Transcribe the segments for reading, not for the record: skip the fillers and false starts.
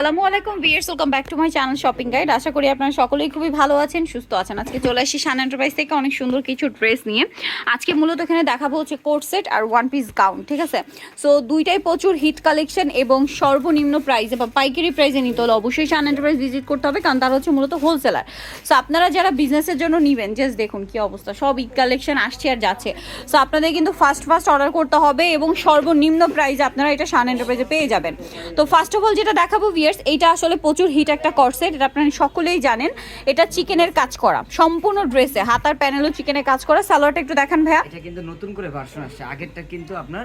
আসসালামু আলাইকুম viewers, welcome back to my channel shopping guide. আশা করি আপনারা সকলেই খুবই ভালো আছেন, সুস্থ আছেন। আজকে চলে আসি শান এন্টারপ্রাইজ থেকে অনেক সুন্দর কিছু ড্রেস নিয়ে। আজকে মূলত এখানে দেখাবো হচ্ছে কোট সেট আর ওয়ান পিস গাউন, ঠিক আছে। সো দুইটাই প্রচুর হিট কালেকশন এবং সর্বনিম্ন প্রাইসে বা পাইকারি প্রাইসে নিতে হলে অবশ্যই শান এন্টারপ্রাইজ ভিজিট করতে হবে, কারণ তারা হচ্ছে মূলত হোলসেলার। সো আপনারা যারা বিজনেসের জন্য নেবেন, জাস্ট দেখুন কি অবস্থা, সব ঈদ কালেকশন আসছে আর যাচ্ছে। সো আপনাদের কিন্তু ফার্স্ট অর্ডার করতে হবে এবং সর্বনিম্ন প্রাইসে আপনারা এটা শান এন্টারপ্রাইজে পেয়ে যাবেন। তো ফার্স্ট অফ অল যেটা দেখাবো ভিউয়ার্স, এইটা আসলে প্রচুর হিট একটা কর্সেট, এটা আপনারা সকলেই জানেন। এটা চিকেনের কাজ করা, সম্পূর্ণ ড্রেসে হাতার প্যানেলও চিকেনের কাজ করা। সালোয়ারটা একটু দেখান ভাইয়া। এটা কিন্তু নতুন করে ভার্সন আসছে, আগেরটা কিন্তু আপনার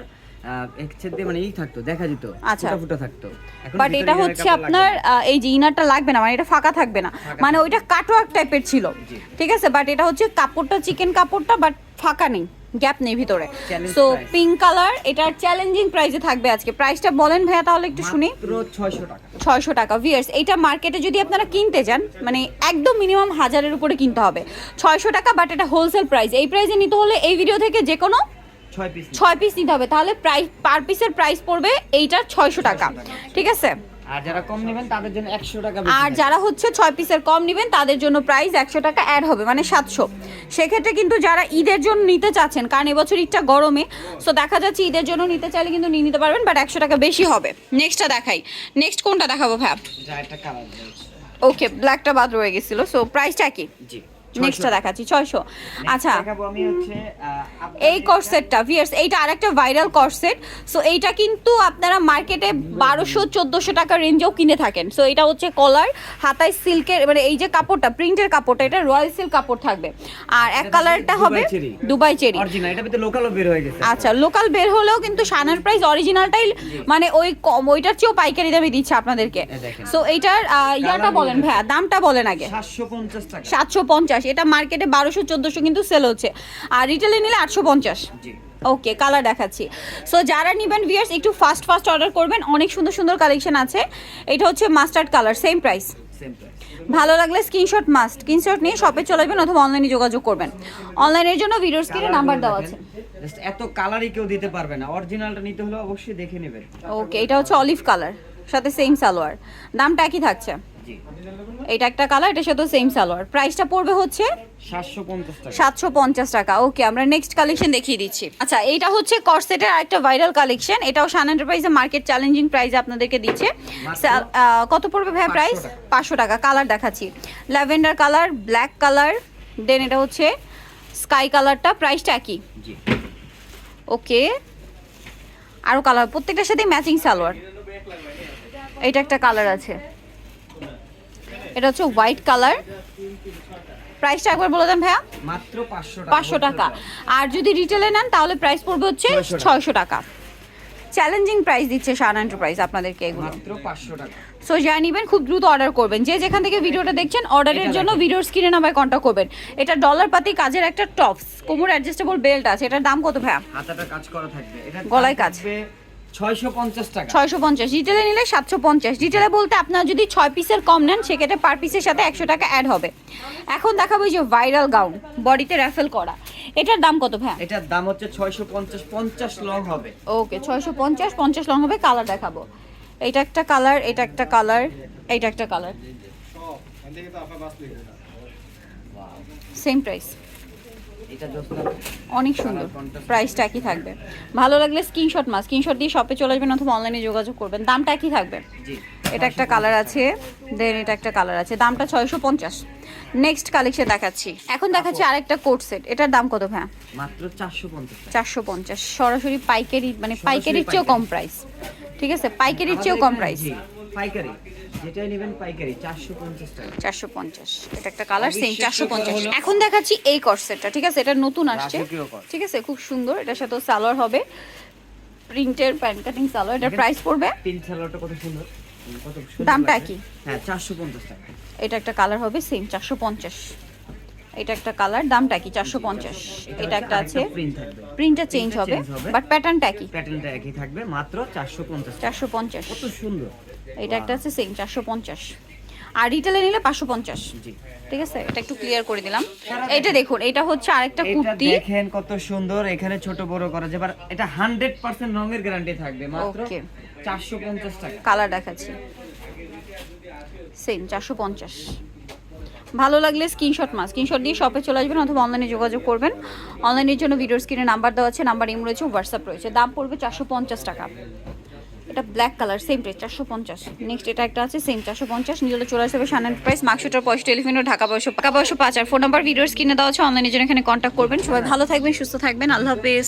একসাথে মানে এই থাকতো, দেখা যেত ফুটা থাকতো। বাট এটা হচ্ছে আপনার এই যে ইনারটা লাগবে না, মানে এটা ফাঁকা থাকবে না, মানে ওইটা কাটওয়ার্ক টাইপের ছিল, ঠিক আছে। বাট এটা হচ্ছে কাপড়টা চিকেন কাপড়টা, বাট ফাঁকা নেই, গ্যাপ নেই ভিতরে। সো পিঙ্ক কালার, এটার চ্যালেঞ্জিং প্রাইসে থাকবে আজকে। প্রাইসটা বলেন ভাইয়া তাহলে একটু শুনি। মাত্র 600 টাকা। 600 টাকা ভিউয়ার্স। এইটা মার্কেটে যদি আপনারা কিনতে যান, মানে একদম মিনিমাম 1000-এর উপরে কিনতে হবে। 600 টাকা, বাট এটা হোলসেল প্রাইস। এই প্রাইসে নিতে হলে এই ভিডিও থেকে যে কোনো 6 পিস নিতে হবে, তাহলে প্রাইস পার পিসের প্রাইস পড়বে এইটার 600 টাকা, ঠিক আছে। আর যারা কম নেবেন তাদের জন্য 100 টাকা, আর যারা হচ্ছে 6 পিসের কম নেবেন তাদের জন্য প্রাইস 100 টাকা অ্যাড হবে, মানে 700। সেক্ষেত্রে কিন্তু যারা ঈদের জন্য নিতে চাচ্ছেন, কারণ এবছর ঈদটা গরমে, সো দেখা যাচ্ছে ঈদের জন্য নিতে চাইলে কিন্তু নিয়ে নিতে পারবেন, বাট 100 টাকা বেশি হবে। নেক্সটটা দেখাই। নেক্সট কোনটা দেখাবো ভাব? একটা কালার। ওকে, ব্ল্যাকটা বাদ রয়ে গেছিল। সো প্রাইসটা কি? জি, নেক্সটটা দেখাচ্ছি 600। আচ্ছা, দেখাবো আমি হচ্ছে এই কর্সেটটা ভিউয়ার্স, এইটা আরেকটা ভাইরাল কর্সেট। সো এইটা কিন্তু আপনারা মার্কেটে 1200-1400 টাকা রেঞ্জেও কিনে থাকেন। সো এটা হচ্ছে কলার, হাতায় সিল্কের, মানে এই যে কাপড়টা প্রিন্টের কাপড়টা, এটা রয়্যাল সিল্ক কাপড় থাকবে। আর এক কালারটা হবে দুবাই চেরি অরিজিনাল, এটা ভিতরে লোকালও বের হয়ে গেছে। আচ্ছা, লোকাল বের হলেও কিন্তু শানের প্রাইস অরিজিনালটাই, মানে ওই ওইটার চেয়েও পাইকারি দামে দিচ্ছে আপনাদেরকে। সো এইটার ইয়াটা বলেন ভাইয়া, দামটা বলেন আগে। 750 টাকা। 750। এটা মার্কেটে 1200-1400 কিন্তু সেল হচ্ছে, আর রিটেলে নিলে 850। ওকে, কালার দেখাচ্ছি। সো যারা নেবেন ভিউয়ার্স একটু ফাস্ট অর্ডার করবেন, অনেক সুন্দর সুন্দর কালেকশন আছে। এটা হচ্ছে মাস্টার্ড কালার, সেম প্রাইস। ভালো লাগলে স্ক্রিনশট নিয়ে শপে চলে যাবেন অথবা অনলাইনে যোগাযোগ করবেন। অনলাইনের জন্য ভিডিওর স্ক্রিনে নাম্বার দেওয়া আছে। জাস্ট এত কালারই কেউ দিতে পারবে না, অরিজিনালটা নিতে হলে অবশ্যই দেখে নেবেন। ওকে, এটা হচ্ছে অলিভ কালার, সাথে সেম সালোয়ার, দামটা একই থাকছে। এটা একটা কালার, এটার সাথে সেম সালোয়ার। প্রাইসটা পড়বে হচ্ছে 750 টাকা। ওকে, আমরা নেক্সট কালেকশন দেখিয়ে দিচ্ছি। আচ্ছা, এইটা হচ্ছে কর্সেটের আরেকটা ভাইরাল কালেকশন। এটাও শান এন্টারপ্রাইজে মার্কেট চ্যালেঞ্জিং প্রাইসে আপনাদেরকে দিচ্ছে। কত পড়বে ভাই প্রাইস? 500 টাকা। কালার দেখাচ্ছি, ল্যাভেন্ডার কালার, ব্ল্যাক কালার, দেন এটা হচ্ছে স্কাই কালারটা। প্রাইসটা একই। ওকে, আরও কালার, প্রত্যেকটার সাথে ম্যাচিং সালোয়ার। এইটা একটা কালার আছে, এটা হচ্ছে হোয়াইট কালার। প্রাইসটা একবার বলে দেন ভাইয়া। মাত্র 500 টাকা। আর যদি রিটেলে নেন তাহলে প্রাইস পড়বে হচ্ছে 600 টাকা। চ্যালেঞ্জিং প্রাইস দিচ্ছে শান এন্টারপ্রাইজ আপনাদেরকে এগুলো, মাত্র 500 টাকা। সো যারা নেবেন খুব দ্রুত অর্ডার করবেন। যে যেখান থেকে ভিডিওটা দেখছেন, অর্ডারের জন্য ভিডিওর স্ক্রিনে নাম্বারে কন্ট্যাক্ট করবেন। এটা ডলার পাতি কাজের একটা টপস, কোমর অ্যাডজাস্টেবল বেল্ট আছে। এটার দাম কত ভাইয়া? হাতাটা কাজ করা থাকবে, এটা গলায় কাজ। 650 টাকা। 650। রিটেলে নিলে 750। রিটেলে বলতে আপনারা যদি 6 পিসের কম নেন, সেক্ষেত্রে পার পিসের সাথে 100 টাকা অ্যাড হবে। এখন দেখাবো এই যে ভাইরাল গাউন, বডিতে র্যাফেল করা। এটার দাম কত ভাই? এটার দাম হচ্ছে 650, 50 লং হবে। ওকে, 650, 50 লং হবে। কালার দেখাবো, এটা একটা কালার, এটা একটা কালার, এটা একটা কালার, সেম প্রাইস। অনেক সুন্দর, প্রাইসটা একই থাকবে। ভালো লাগলে স্ক্রিনশট দিয়ে শপে চলে আসবেন অথবা অনলাইনে যোগাযোগ করবেন। দামটা একই থাকবে। এটা একটা কালার আছে, দেন এটা একটা কালার আছে, দামটা 650। নেক্সট কালেকশন দেখাচ্ছি। এখন দেখাচ্ছি আরেকটা কোট সেট। এটার দাম কত ভাই? মাত্র 450। 450 সরাসরি পাইকারি, মানে পাইকারির চেয়েও কম প্রাইস, ঠিক আছে। পাইকারির চেয়েও কম প্রাইস। পাইকারি যেটাই নেবেন পাইকারি 450 টাকা। 450। এটা একটা কালার, সেম 450। এখন দেখাচ্ছি এই কর্সেটটা, ঠিক আছে। এটা নতুন আসছে, ঠিক আছে, খুব সুন্দর। এটার সাথে সালোয়ার হবে প্রিন্টের প্যান্ট কাটিং সালোয়ার। এটার প্রাইস পড়বে, প্রিন্ট সালোয়ারটা কত সুন্দর, কত সুন্দর। দামটা কি? হ্যাঁ, 450 টাকা। এটা একটা কালার হবে সেম 450। এটা একটা কালার, দামটা কি? 450। এটা একটা আছে, প্রিন্টটা চেঞ্জ হবে, বাট প্যাটার্নটা কি? প্যাটার্নটা একই থাকবে, মাত্র 450। 450, কত সুন্দর। এটা একটা আছে সেম 450। আর রিটেলে নিলে 550। ঠিক আছে, এটা একটু ক্লিয়ার করে দিলাম। এটা দেখুন, এটা হচ্ছে আরেকটা কুর্তি, দেখেন কত সুন্দর। এখানে ছোট বড় করা যাবে, এটা 100% রঙের গ্যারান্টি থাকবে। মাত্র 450 টাকা। কালার দেখাচ্ছি, সেম 450। ভালো লাগলে স্ক্রিনশট দিয়ে শপে চলে আসবেন অথবা অনলাইনে যোগাযোগ করবেন। অনলাইনের জন্য ভিডিওর স্ক্রিনে নাম্বার দেওয়া আছে, নাম্বার ইম রয়েছে, হোয়াটসঅ্যাপ রয়েছে। দাম পড়বে 450 টাকা। এটা black colour, same price 450। Next এটা একটা আছে সেম 450। নিলে চলে আসবে শান এন্টারপ্রাইজ, মার্কশিটার 65 টেলিফোন ও ঢাকা 505 আর ফোন নাম্বার ভিডিওর স্ক্রিনে দেওয়া আছে। অনলাইনের জন্য এখানে কন্ট্যাক্ট করবেন। সবাই ভালো থাকবেন, সুস্থ থাকবেন, আল্লাহ হাফেজ।